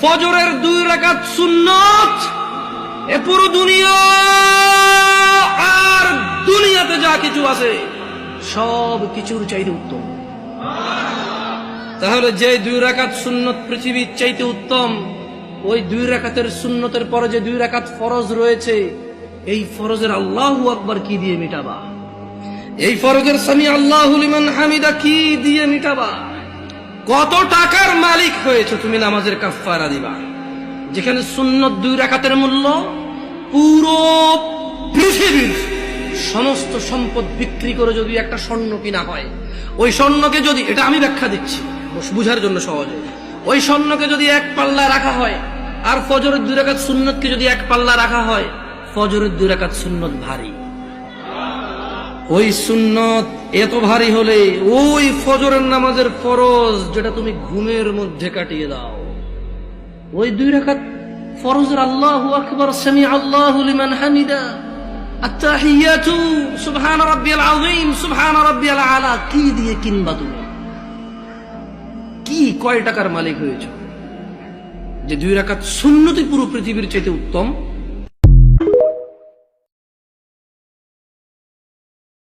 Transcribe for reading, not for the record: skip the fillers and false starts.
ফজরের 2 রাকাত সুন্নত এ পুরো দুনিয়া আর দুনিয়াতে যা কিছু আছে সব কিছুর চাইতে উত্তম। তাহলে যে 2 রাকাত সুন্নত পৃথিবীর চাইতে উত্তম, ওই 2 রাকাতের সুন্নতের পরে যে 2 রাকাত ফরজ রয়েছে, এই ফরজের আল্লাহু আকবার কি দিয়ে মিটাবা? এই ফরজের সামি আল্লাহু লিমান হামিদা কি দিয়ে মিটাবা? কত টাকার মালিক হয়েছে তুমি নামাজের কাফারা দিবা, যেখানে সুন্নত 2 রাকাতের মূল্য পুরো পৃথিবীর সমস্ত সম্পদ বিক্রি করে যদি একটা স্বর্ণ কিনা হয়, ওই স্বর্ণকে যদি, এটা আমি ব্যাখ্যা দিচ্ছি বুঝার জন্য সহজে, ওই স্বর্ণকে যদি 1 পাল্লা রাখা হয় আর ফজরের 2 রাকাত সুন্নতকে যদি 1 পাল্লা রাখা হয়, ফজরের 2 রাকাত সুন্নত ভারী। ওই সুন্নত এত ভারী হলে ওই ফজরের নামাজের ফরজ যেটা তুমি ঘুমের মধ্যে কাটিয়ে দাও, ওই 2 রাকাত ফরজের আল্লাহু আকবার, সামি আল্লাহু লিমান হামিদা, আত্তাহিয়াতু সুবহান রাব্বিয়াল আযীম, সুবহান রাব্বিয়াল আলা কি দিয়ে কিনবা? তুমি কি কয় টাকার মালিক হয়েছে যে 2 রাকাত সুন্নতই পুরো পৃথিবীর চাইতে উত্তম?